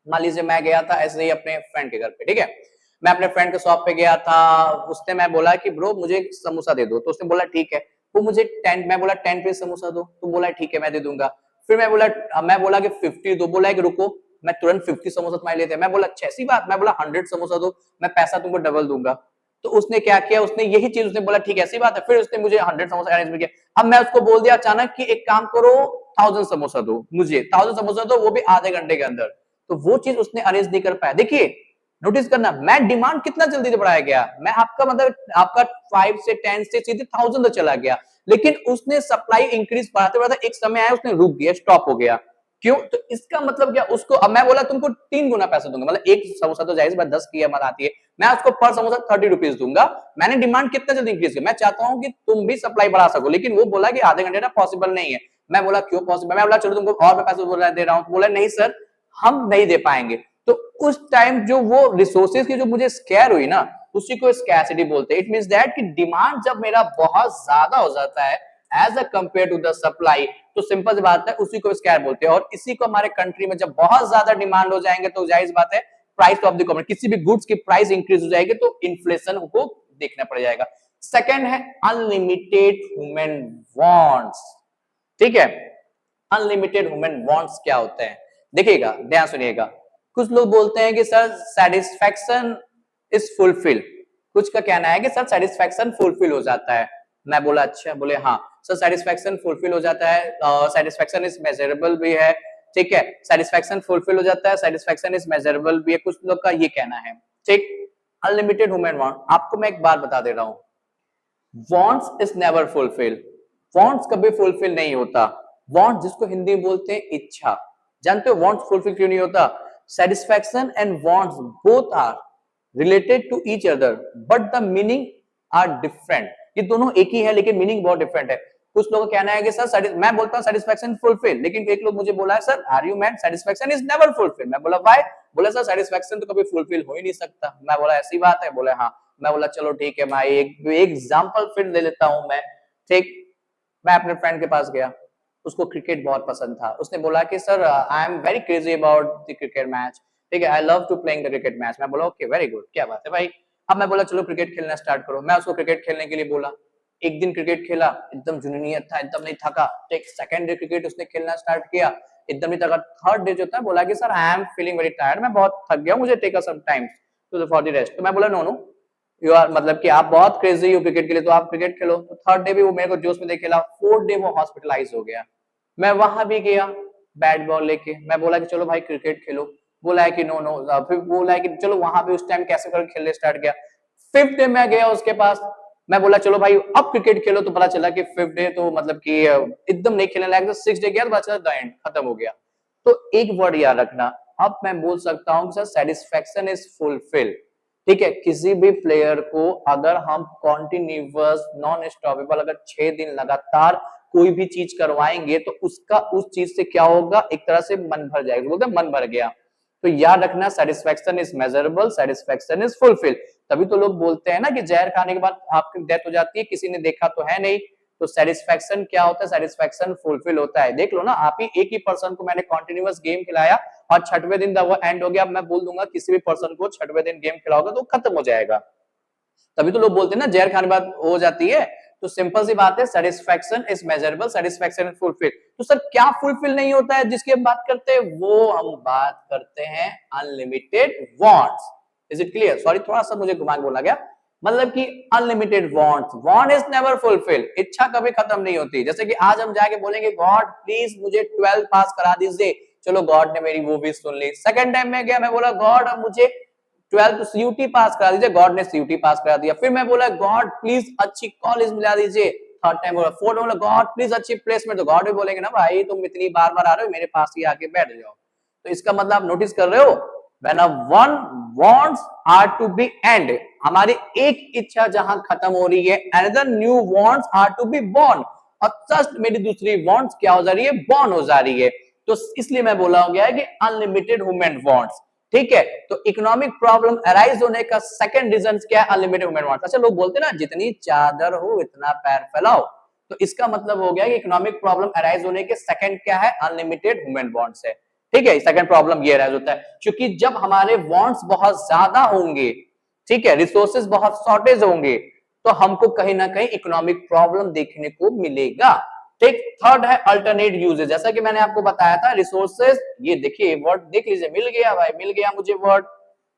मान लीजिए मैं गया था ऐसे ही अपने फ्रेंड के घर पे, ठीक है, मैं अपने फ्रेंड के शॉप पे गया था, उसने मैं बोला कि ब्रो मुझे समोसा दे दो, तो उसने बोला ठीक है। वो मुझे 10, मैं बोला 10 पीस समोसा दो, तो बोला ठीक है मैं दे दूंगा। फिर मैं बोला कि 50 दो, बोला कि रुको मैं तुरंत 50 समोसा तुम्हारे लिए दे। मैं बोला अच्छी ऐसी बात, मैं बोला 100 समोसा दो, मैं पैसा तुमको डबल दूंगा। तो उसने क्या किया, उसने यही चीज उसने बोला ठीक है ऐसी बात है, फिर उसने मुझे 100 समोसा अरेंज किया। अब मैं उसको बोल दिया अचानक कि एक काम करो 1000 समोसा दो, मुझे 1000 समोसा दो, वो भी आधे घंटे के अंदर। तो वो चीज उसने अरेंज नहीं कर पाया। देखिए नोटिस करना, मैं डिमांड कितना जल्दी से बढ़ाया गया, मैं आपका मतलब आपका 5 से 10 से सीधे 1000 तक चला गया, लेकिन उसने सप्लाई इंक्रीज बढ़ाते बढ़ाते एक समय आया उसने रुक गया, स्टॉप हो गया। क्यों? तो इसका मतलब क्या, उसको अब मैं बोला तुमको 3 गुना पैसा दूंगा, मतलब एक समोसा तो जाहिर बात 10 की कीमत आती है, मैं उसको पर समोसा 30 रुपीज दूंगा। मैंने डिमांड कितना जल्दी इंक्रीज किया, मैं चाहता हूं कि तुम भी सप्लाई बढ़ा सको, लेकिन वो बोला कि आधे घंटे ना पॉसिबल नहीं है। मैं बोला क्यों पॉसिबल, मैं बोला चलो तुमको और मैं पैसे दे रहा हूँ, बोला नहीं सर हम नहीं दे पाएंगे। तो उस टाइम जो वो रिसोर्सेज की जो मुझे स्कैर हुई ना, उसी को स्कैसिटी बोलते हैं। इट मींस दैट कि डिमांड जब मेरा बहुत ज्यादा हो जाता है as a compare to the supply, तो सिंपल सी बात है उसी को स्कैर बोलते हैं। और इसी को हमारे कंट्री में जब बहुत ज्यादा डिमांड हो जाएंगे तो जाहिर बात है प्राइस ऑफ द कमोडिटी, किसी भी गुड्स की प्राइस इंक्रीज हो जाएगी तो इन्फ्लेशन को देखना पड़ जाएगा। सेकंड है अनलिमिटेड ह्यूमन वांट्स। ठीक है, अनलिमिटेड ह्यूमन वांट्स क्या होते हैं, देखिएगा ध्यान सुनिएगा। कुछ लोग बोलते हैं कि सर सेटिस्फैक्शन इज फुलफिल, कुछ का कहना है कि सर सेटिस्फैक्शन फुलफिल हो जाता है। मैं बोला अच्छा, बोले हाँ सर सेटिस्फैक्शन फुलफिल हो जाता है, सेटिस्फैक्शन इज मेजरेबल भी है। ठीक है, सेटिस्फैक्शन फुलफिल हो जाता है, सेटिस्फैक्शन इज मेजरेबल भी है, कुछ लोग का ये कहना है। ठीक, अनलिमिटेड ह्यूमन वांट, आपको मैं एक बात बता दे रहा हूं, wants is never fulfil, wants कभी फुलफिल नहीं होता। वांट जिसको हिंदी में बोलते हैं इच्छा, जानते हो वांट्स फुलफिल क्यों नहीं होता? Satisfaction and wants both are related to each other but the meaning are different. ये दोनों एक ही है लेकिन मीनिंग बहुत डिफरेंट है। कुछ लोगों का कहना है कि सर मैं बोलता हूं सेटिस्फैक्शन फुलफिल, लेकिन एक लोग मुझे बोला है sir are you man satisfaction is never fulfil. मैं बोला व्हाई? बोला सर सेटिस्फैक्शन तो कभी फुलफिल हो ही नहीं सकता। मैं बोला ऐसी बात है? बोले हाँ। मैं बोला चलो ठीक है, मैं एक एग्जांपल फिर ले लेता हूं मैं। ठीक, मैं अपने फ्रेंड के पास गया, उसको क्रिकेट बहुत पसंद था। उसने बोला कि sir I am very crazy about the cricket match. ठीक है, I love to playing the cricket match. मैं बोला ओके वेरी गुड, क्या बात है भाई। अब मैं बोला चलो क्रिकेट खेलना स्टार्ट करो। मैं उसको क्रिकेट खेलने के लिए बोला, एक दिन क्रिकेट खेला, एकदम जुनूनियत था, एकदम नहीं थका। ठीक, सेकंड डे क्रिकेट उसने खेलना स्टार्ट किया, एकदम नहीं थका। थर्ड डे जो था बोला कि sir I am feeling very tired, मैं बहुत थक गया, मुझे take some time to for the rest. तो मैं बोला नो नो, यू आर मतलब कि आप बहुत क्रेजी हो क्रिकेट के लिए तो आप क्रिकेट खेलो। तो थर्ड डे भी वो मेरे को जोश में देख खेला, फोर्थ डे वो हॉस्पिटलाइज हो गया। मैं वहां भी गया बैट बॉल लेके, मैं बोला कि चलो भाई क्रिकेट खेलो। बोला है कि नो नो, फिर बोला है कि चलो वहां भी उस टाइम कैसे कर खेलने स्टार्ट किया। फिफ्थ डे मैं गया उसके पास, मैं बोला चलो भाई अब क्रिकेट खेलो। तो पता चला कि फिफ्थ डे तो मतलब कि एकदम नहीं खेलने लायक। सिक्स डे गया तो पता चला द एंड, खत्म हो गया। तो एक वर्ड याद रखना, अब मैं बोल सकता हूं सर सेटिस्फैक्शन इज फुलफिल। ठीक है, किसी भी प्लेयर को अगर हम कॉन्टिन्यूअस नॉन स्टॉपेबल अगर 6 दिन लगातार कोई भी चीज करवाएंगे तो उसका उस चीज से क्या होगा, एक तरह से मन भर जाएगा, बोलते मन भर गया। तो याद रखना satisfaction is measurable, satisfaction is fulfil. तभी तो लोग बोलते हैं ना कि जहर खाने के बाद आपकी डेथ हो जाती है, किसी ने देखा तो है नहीं। तो सेटिस्फैक्शन क्या होता है? सेटिस्फैक्शन फुलफिल होता है। देख लो ना, आप ही एक ही पर्सन को मैंने कॉन्टिन्यूअस गेम खिलाया और छठवें दिन वो एंड हो गया। अब मैं बोल दूंगा किसी भी पर्सन को छठवें दिन गेम खिलाओगे तो खत्म हो जाएगा। तभी तो लोग बोलते हैं ना जहर खाने बाद हो जाती है। तो सिंपल सी बात है, satisfaction is measurable, satisfaction is fulfil. तो सर क्या फुलफिल नहीं होता है जिसकी हम बात करते हैं? वो हम बात करते हैं unlimited wants. Is it clear? Sorry थोड़ा सा मुझे घुमा के बोला गया। मतलब कि unlimited wants, want is never fulfil, इच्छा कभी खत्म नहीं होती। जैसे कि आज हम जाके बोलेंगे गॉड प्लीज मुझे 12 पास करा दीजिए, चलो गॉड ने मेरी वो भी सुन ली। सेकंड टाइम में गया, मैं बोला गॉड अब मुझे 12th सीयूटी पास करा दीजिए, गॉड ने सीयूटी पास करा दिया। फिर मैं बोला गॉड प्लीज अच्छी कॉलेज मिला दीजिए, थर्ड टाइम बोला। फोर्थ बोला गॉड प्लीज अच्छी प्लेसमेंट, तो गॉड भी बोलेंगे ना भाई तुम इतनी बार बार आ रहे हो मेरे पास ही आके बैठ जाओ। तो इसका मतलब नोटिस कर रहे हो, when a one wants are to be end, हमारी एक इच्छा जहां खत्म हो रही है, another new wants are to be born, और जस्ट मेरी दूसरी wants क्या हो जा रही है? born हो जा रही है। तो इसलिए मैं बोला हो गया है कि अनलिमिटेड ह्यूमन वांट्स। ठीक है, तो इकोनॉमिक प्रॉब्लम अराइज होने का सेकंड रीजन क्या है? Unlimited human wants. अच्छा लोग बोलते हैं ना जितनी चादर हो इतना पैर फैलाओ, तो इसका मतलब हो गया कि इकोनॉमिक प्रॉब्लम अराइज होने के सेकंड क्या है? अनलिमिटेड ह्यूमन वांट्स है। ठीक है, सेकंड प्रॉब्लम ये अराइज होता है क्योंकि जब हमारे वांट्स बहुत ज्यादा होंगे, ठीक है, रिसोर्सेज बहुत शॉर्टेज होंगे, तो हमको कहीं ना कहीं इकोनॉमिक प्रॉब्लम देखने को मिलेगा। ठीक, थर्ड है अल्टरनेट यूजेज। जैसा कि मैंने आपको बताया था रिसोर्सेज, ये देखिए वर्ड देख लीजिए, मिल गया भाई, मिल गया मुझे word.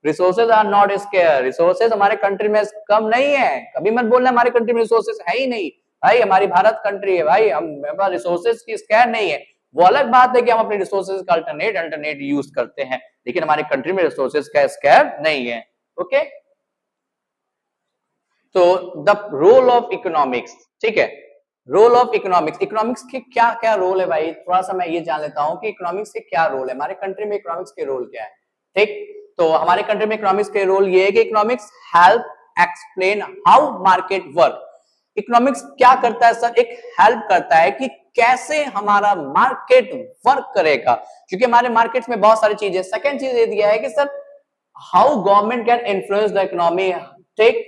Resources are not scarce, resources हमारे कंट्री में कम नहीं है। कभी मत बोलना हमारे कंट्री में रिसोर्सेज है ही नहीं भाई, हमारी भारत कंट्री है भाई, हम रिसोर्सेज की स्केयर नहीं है। वो अलग बात है कि हम अपने रिसोर्सेज का अल्टरनेट यूज करते हैं, लेकिन हमारे कंट्री में रिसोर्सेज का स्केयर नहीं है। ओके, तो द रोल ऑफ इकोनॉमिक्स, ठीक है, रोल ऑफ इकोनॉमिक्स, इकोनॉमिक्स के क्या क्या रोल है भाई, थोड़ा सा मैं ये जान लेता हूं कि इकोनॉमिक्स के क्या रोल है, हमारे कंट्री में इकोनॉमिक्स के रोल क्या है। ठीक, तो हमारे कंट्री में इकोनॉमिक्स के रोल ये है कि economics help explain how market work. Economics क्या करता है सर? एक हेल्प करता है कि कैसे हमारा मार्केट वर्क करेगा, क्योंकि हमारे मार्केट में बहुत सारी चीजें। सेकंड चीज ये दिया है कि sir how government can influence the economy, take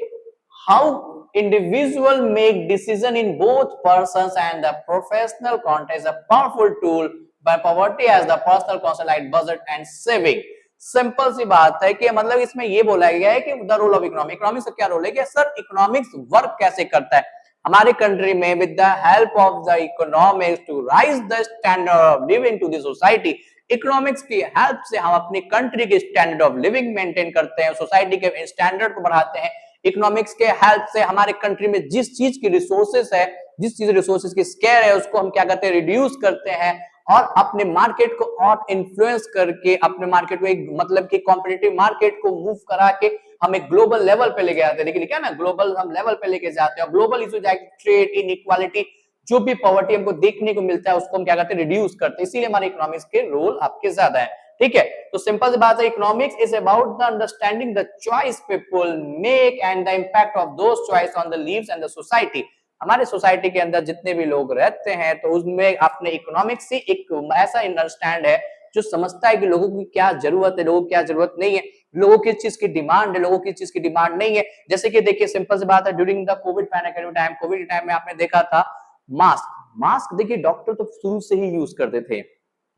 how individual make decision in both persons and the professional context, a powerful tool by poverty as the personal concept like budget and saving। Simple सी बात है कि मतलब इसमें ये बोला गया है कि the role of economy, economics का क्या रोल है कि सर इकोनॉमिक्स वर्क कैसे करता है हमारे कंट्री में with the help of the economics to rise the standard of living to the society. Economics की हेल्प से हम अपनी कंट्री के स्टैंडर्ड ऑफ लिविंग मेंटेन करते हैं, सोसाइटी के स्टैंडर्ड को बढ़ाते हैं। इकोनॉमिक्स के हेल्प से हमारे कंट्री में जिस चीज की रिसोर्सेस है, जिस चीज रिसोर्सेस की स्केयर है, उसको हम क्या करते हैं, रिड्यूस करते हैं और अपने मार्केट को और इन्फ्लुएंस करके अपने मार्केट को एक मतलब कि कॉम्पिटिटिव मार्केट को मूव करा के हम एक ग्लोबल लेवल पे लेके जाते हैं। लेकिन क्या ना, ग्लोबल हम लेवल पे लेके जाते हैं, ग्लोबल इशू जाए ट्रेड, इनइक्वालिटी, जो भी पॉवर्टी हमको देखने को मिलता है उसको हम क्या करते हैं, रिड्यूस करते हैं। इसीलिए हमारे इकोनॉमिक्स के रोल आपके ज्यादा है। ठीक है, तो सिंपल सी बात है, economics is about the understanding the choice people make and the impact of those choice on the leaves and the society. हमारे सोसाइटी के अंदर जितने भी लोग रहते हैं तो उसमें अपने इकोनॉमिक्स से एक ऐसा अंडरस्टैंड है जो समझता है कि लोगों की क्या जरूरत है, लोगों की क्या जरूरत नहीं है, लोगों की चीज की डिमांड है, लोगों की चीज की डिमांड नहीं है। जैसे कि देखिए सिंपल सी बात है, during the Covid pandemic time, Covid time में आपने देखा था मास्क, मास्क देखिए डॉक्टर तो शुरू से ही यूज करते थे,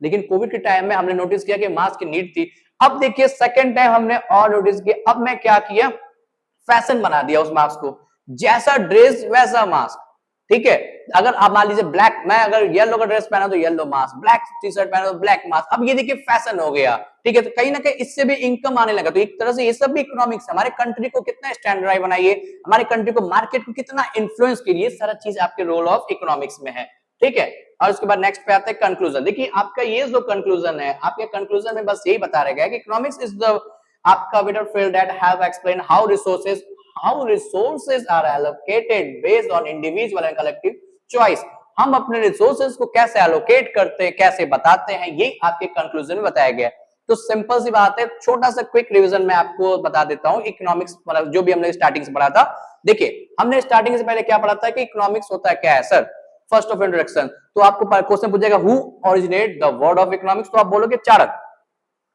लेकिन कोविड के टाइम में हमने नोटिस किया कि मास्क की नीड थी। अब देखिए सेकंड टाइम हमने और नोटिस किया, अब मैं क्या किया, फैशन बना दिया उस मास्क को, जैसा ड्रेस वैसा मास्क। ठीक है, अगर आप मान लीजिए ब्लैक, मैं अगर येलो का ड्रेस पहना तो yellow mask, black T shirt पहना तो ब्लैक मास्क। अब ये देखिए फैशन हो गया। ठीक है, तो कहीं ना कहीं इससे भी इनकम आने लगा। तो एक तरह से ये सब भी इकोनॉमिक्स, हमारे कंट्री को कितना स्टैंडर्डाइज बनाइए, हमारे कंट्री को मार्केट को कितना इन्फ्लुएंस करिए, सारा चीज आपके रोल ऑफ इकोनॉमिक्स में है। ठीक है, और उसके बाद नेक्स्ट पे आते हैं कंक्लूजन। देखिए आपका ये जो कंक्लूजन है, आपके कंक्लूजन में बस यही बता रहा है कि इकोनॉमिक्स इज द आपका wider field that have explain how resources are allocated based on individual and collective choice. हम अपने रिसोर्सेज को कैसे एलोकेट करते हैं, कैसे बताते हैं, ये आपके कंक्लूजन में बताया गया है। तो सिंपल सी बात है, छोटा सा क्विक रिवीजन मैं आपको बता देता हूं इकोनॉमिक्स, मतलब जो भी हमने स्टार्टिंग से पढ़ा था। देखिए हमने स्टार्टिंग से पहले क्या पढ़ा था कि इकोनॉमिक्स होता क्या है सर, फर्स्ट ऑफ इंट्रोडक्शन। तो आपको क्वेश्चन पूछेगा who originate the word of economics, तो आप बोलोगे चाणक्य।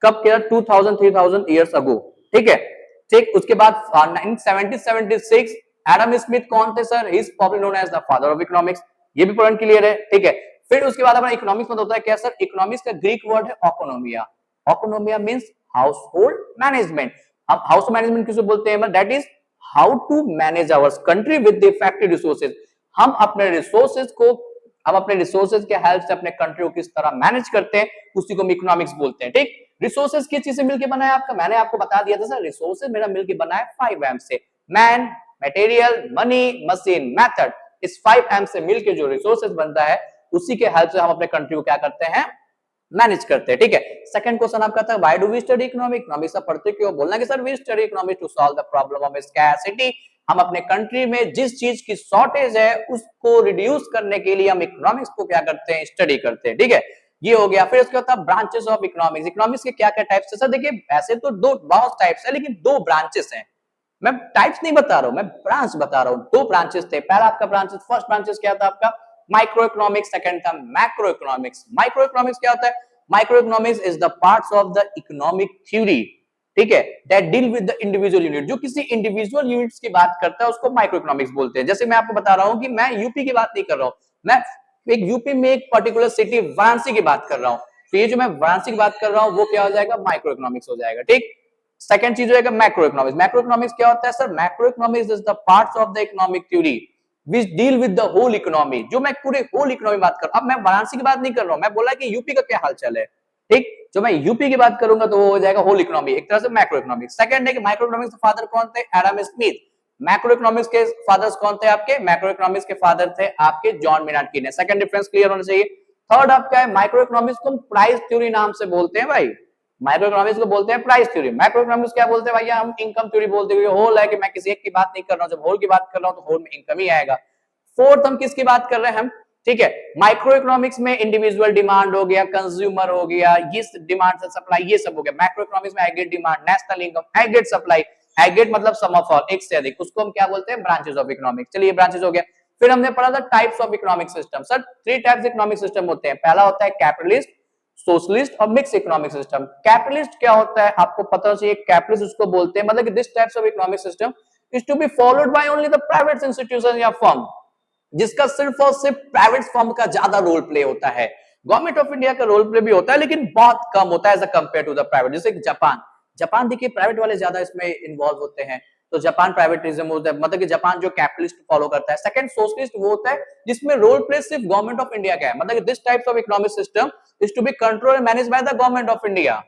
कब किया, 2000 3000 इयर्स अगो। ठीक है, ठीक, उसके बाद 1776 एडम स्मिथ कौन थे sir, he is popular known as the father of economics. ये भी पॉइंट क्लियर है। ठीक है, फिर उसके बाद अपना इकोनॉमिक्स में होता है क्या सर, इकोनॉमिक्स का ग्रीक वर्ड है oikonomia. Oikonomia means household management. अब हाउस मैनेजमेंट किसे बोलते हैं, that is how to manage our country with the effective resources. हम अपने रिसोर्सेज को, हम अपने रिसोर्सेज के हेल्प से अपने कंट्री को किस तरह मैनेज करते हैं, उसी को हम इकोनॉमिक्स बोलते हैं। ठीक, रिसोर्सेज किस चीज से मिलकर बना है आपका, मैंने आपको बता दिया था सर, रिसोर्सेज मेरा मिलकर बना है 5M से, man, material, money, machine, method. इस 5M से मिलकर जो रिसोर्सेज बनता है उसी के हेल्प से हम अपने कंट्री को क्या करते हैं, मैनेज करते हैं। ठीक है, सेकंड क्वेश्चन आपका था why do we study economics, economics का पढ़ते क्यों, बोलना कि sir we study economics to solve the problem of scarcity. हम अपने कंट्री में जिस चीज की शॉर्टेज है उसको रिड्यूस करने के लिए हम इकोनॉमिक्स को क्या करते हैं, स्टडी करते हैं। ठीक है, ये हो गया। फिर उसके बाद ब्रांचेस ऑफ इकोनॉमिक्स, इकोनॉमिक्स के क्या क्या टाइप्स है सर। देखिए ऐसे तो दो बहुत टाइप्स है, लेकिन दो ब्रांचेस हैं। मैं टाइप्स नहीं बता रहा हूं, मैं ब्रांच बता रहा हूं। दो ब्रांचेस थे। पहला आपका ब्रांचेस, फर्स्ट ब्रांचेस क्या था आपका, माइक्रो इकोनॉमिक्स, सेकंड था मैक्रो इकोनॉमिक्स। माइक्रो इकोनॉमिक्स क्या होता है, micro economics is the parts of the economic theory, ठीक है, that deal with the individual unit. जो किसी इंडिविजुअल यूनिट्स की बात करता है उसको माइक्रो इकोनॉमिक्स बोलते हैं। जैसे मैं आपको बता रहा हूं कि मैं यूपी की बात नहीं कर रहा हूं, मैं एक यूपी में एक पर्टिकुलर सिटी वाराणसी की बात कर रहा हूं। तो ये जो मैं वाराणसी की बात कर रहा हूं वो क्या हो जाएगा, माइक्रो इकोनॉमिक्स हो जाएगा। ठीक, सेकंड चीज हो जाएगा मैक्रो इकोनॉमिक्स। मैक्रो इकोनॉमिक्स क्या होता है sir, macro economics is the parts of the economic theory which deal with the whole economy। जो मैं पूरे होल इकोनॉमी बात कर रहा हूं। अब मैं वाराणसी की बात नहीं कर रहा हूं, मैं बोला कि यूपी का क्या हालचाल है। ठीक, जो मैं यूपी की बात करूंगा तो वो हो जाएगा होल इकोनॉमी, एक तरह से मैक्रो इकोनॉमिक्स। सेकंड है कि माइक्रो इकोनॉमिक्स के फादर कौन थे, एडम स्मिथ। मैक्रो इकोनॉमिक्स के फादर्स कौन थे आपके, मैक्रो इकोनॉमिक्स के फादर थे आपके जॉन मेनार्ड कीने। सेकंड डिफरेंस क्लियर होना चाहिए। थर्ड आपका है माइक्रो इकोनॉमिक्स को प्राइस थ्योरी नाम से बोलते हैं भाई, माइक्रो इकोनॉमिक्स को बोलते हैं प्राइस थ्योरी। मैक्रो इकोनॉमिक्स क्या बोलते हैं भैया, हम इनकम थ्योरी बोलते हैं। होल है कि मैं किसी एक की बात नहीं कर रहा हूं, जब होल की बात कर रहा हूं तो होल में इनकम ही आएगा। फोर्थ हम किसकी बात कर रहे हैं हम, ठीक है, माइक्रो इकोनॉमिक्स में इंडिविजुअल डिमांड हो गया, कंज्यूमर हो गया, ये डिमांड से सप्लाई, ये सब हो गया। मैक्रो इकोनॉमिक्स में aggregate demand, national income, aggregate supply, aggregate मतलब सम ऑफ ऑल, एक से अधिक, उसको हम क्या बोलते हैं, ब्रांचेस ऑफ इकोनॉमिक्स। चलिए ब्रांचेस हो गया। फिर हमने पढ़ा था types of economic system. Sir 3 types economic system होते हैं, पहला होता है कैपिटलिस्ट, सोशलिस्ट और मिक्स इकोनॉमिक सिस्टम। कैपिटलिस्ट क्या होता है आपको पता चाहिए, कैपिटलिस्ट उसको बोलते हैं, मतलब कि this types of economic system is to be followed by only the private institution या फर्म, जिसका सिर्फ और सिर्फ प्राइवेट फर्म का ज्यादा रोल प्ले होता है। गवर्नमेंट ऑफ इंडिया का रोल प्ले भी होता है लेकिन बहुत कम होता है as compare to the private. जैसे जापान, जापान देखिए प्राइवेट वाले ज्यादा इसमें इन्वॉल्व होते हैं, तो जापान प्राइवेटिज्म होता है, मतलब कि जापान जो कैपिटलिस्ट फॉलो करता है। सेकंड सोशलिस्ट वो होता है जिसमें रोल प्ले सिर्फ गवर्नमेंट ऑफ इंडिया का है, मतलब कि this types of economic system is to be control and manage by the government of India.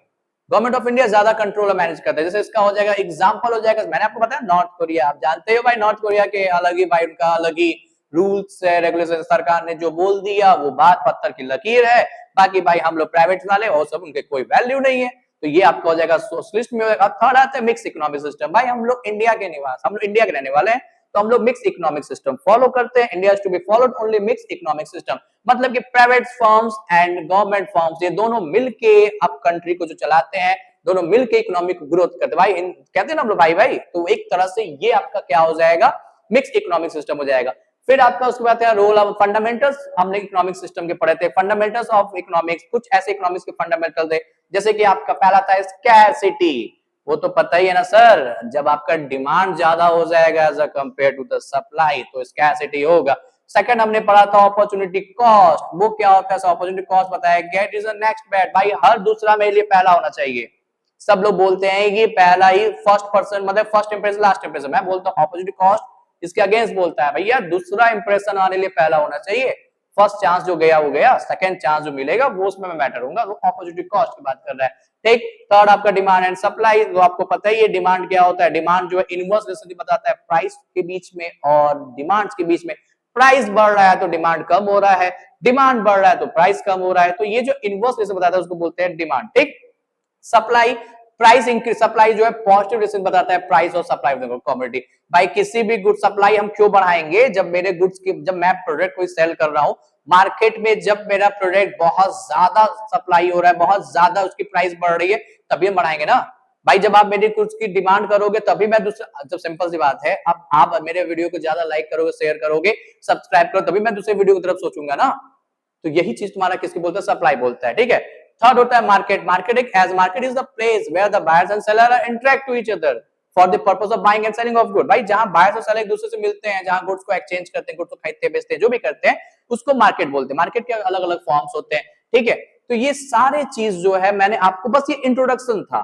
Government of India ज्यादा कंट्रोल और मैनेज करता है। जैसे इसका हो जाएगा एग्जांपल हो जाएगा, मैंने आपको बताया नॉर्थ कोरिया, आप जानते हो भाई नॉर्थ कोरिया के अलग ही भाई उनका अलग ही रूल्स है, रेगुलेशन, सरकार ने जो बोल दिया वो बात पत्थर की लकीर है, बाकी भाई हम लोग प्राइवेट वाले और सब उनके कोई वैल्यू नहीं है। तो ये आपका हो जाएगा सोशलिस्ट में। थर्ड आता है मिक्स इकोनॉमिक सिस्टम, भाई हम लोग इंडिया के निवास, हम लोग इंडिया के रहने वाले हैं, तो हम लोग मिक्स इकोनॉमिक सिस्टम फॉलो करते हैं। India is to be followed only mix economic system, मतलब कि private firms and government firms ये दोनों मिलके अब कंट्री को जो चलाते हैं, दोनों मिलके इकोनॉमिक ग्रोथ करते हैं। भाई कहते हैं ना हम लोग भाई भाई, तो एक तरह से ये आपका क्या हो जाएगा, मिक्स इकोनॉमिक सिस्टम हो जाएगा। फिर आपका उसके बाद है रोल ऑफ फंडामेंटल्स, हमने इकोनॉमिक सिस्टम के पढ़े थे, फंडामेंटल्स ऑफ इकोनॉमिक्स, कुछ ऐसे इकोनॉमिक्स के फंडामेंटल थे, जैसे कि आपका पहला था स्कैरसिटी, वो तो पता ही है ना सर, जब आपका डिमांड ज्यादा हो जाएगा as compare to the supply तो स्कैरसिटी होगा। सेकंड हमने पढ़ा था अपॉर्चुनिटी कॉस्ट, वो क्या होता है, अपॉर्चुनिटी कॉस्ट बताया, get is the next bet, भाई हर दूसरा मेरे लिए पहला होना चाहिए। सब लोग बोलते हैं कि पहला ही फर्स्ट पर्सन, मतलब फर्स्ट इंप्रेशन लास्ट इंप्रेशन, मैं बोलता हूँ अपॉर्चुनिटी कॉस्ट इसके अगेंस्ट बोलता है भैया दूसरा इंप्रेशन आने लिए पहला होना चाहिए, फर्स्ट चांस जो गया वो गया, सेकंड चांस जो मिलेगा वो उसमें मैं मैटर होऊंगा, वो अपॉर्चुनिटी कॉस्ट की बात कर रहा है। ठीक, थर्ड आपका डिमांड एंड सप्लाई, जो आपको पता ही है डिमांड क्या होता है, डिमांड जो है इनवर्स रिलेशन बताता है प्राइस के बीच में और डिमांड्स के बीच में। प्राइस बढ़ रहा है तो डिमांड कम हो रहा है, डिमांड बढ़ रहा है तो प्राइस कम हो रहा है, तो ये जो इनवर्स रिलेशन बताता है उसको बोलते हैं डिमांड। ठीक, सप्लाई, प्राइस इंक्रीज, सप्लाई जो है पॉजिटिव रिलेशन बताता है प्राइस और सप्लाई ऑफ कमोडिटी। भाई किसी भी गुड सप्लाई हम क्यों बढ़ाएंगे, जब मेरे गुड्स की, जब मैं प्रोडक्ट कोई सेल कर रहा हूं मार्केट में, जब मेरा प्रोडक्ट बहुत ज्यादा सप्लाई हो रहा है, बहुत ज्यादा उसकी प्राइस बढ़ रही है, तभी हम बढ़ाएंगे ना। भाई जब आप मेरी गुड्स की डिमांड करोगे तभी मैं दूसरा, जब सिंपल सी बात है, अब आप मेरे वीडियो को ज्यादा लाइक करोगे, शेयर करोगे, सब्सक्राइब करो, तभी मैं दूसरे वीडियो की तरफ सोचूंगा ना। तो यही चीज तुम्हारा किसकी बोलता है, सप्लाई बोलता है। ठीक है, थर्ड होता है मार्केट, मार्केट एक as market is the place where the buyers and seller are interact to each other for the purpose of buying and selling of good. भाई जहां बायर्स और सेलर एक दूसरे से मिलते हैं, जहां गुड्स को एक्सचेंज करते हैं, गुड्स को खरीदते बेचते हैं, जो भी करते हैं उसको मार्केट बोलते हैं। मार्केट के अलग अलग फॉर्म्स होते हैं। ठीक है, तो ये सारे चीज जो है मैंने आपको, बस ये इंट्रोडक्शन था।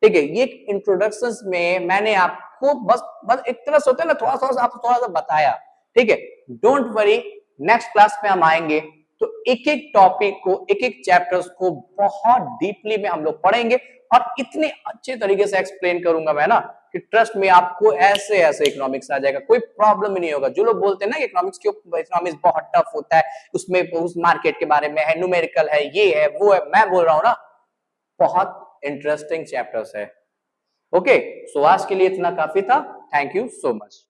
ठीक है, ये इंट्रोडक्शन में मैंने आपको बस एक तरह से होता है ना, थोड़ा सा आपको थोड़ा सा बताया। ठीक है, डोंट वरी, नेक्स्ट क्लास में हम आएंगे तो एक एक टॉपिक को, एक एक चैप्टर्स को बहुत डीपली में हम लोग पढ़ेंगे और इतने अच्छे तरीके से एक्सप्लेन करूंगा मैं ना कि ट्रस्ट में आपको ऐसे ऐसे इकोनॉमिक्स आ जाएगा, कोई प्रॉब्लम ही नहीं होगा। जो लोग बोलते हैं ना इकोनॉमिक्स बहुत टफ होता है, उसमें उस मार्केट के बारे में है, न्यूमेरिकल है, ये है वो है, मैं बोल रहा हूं ना बहुत इंटरेस्टिंग चैप्टर्स है। ओके, सो आज के लिए इतना काफी था। Thank you so much.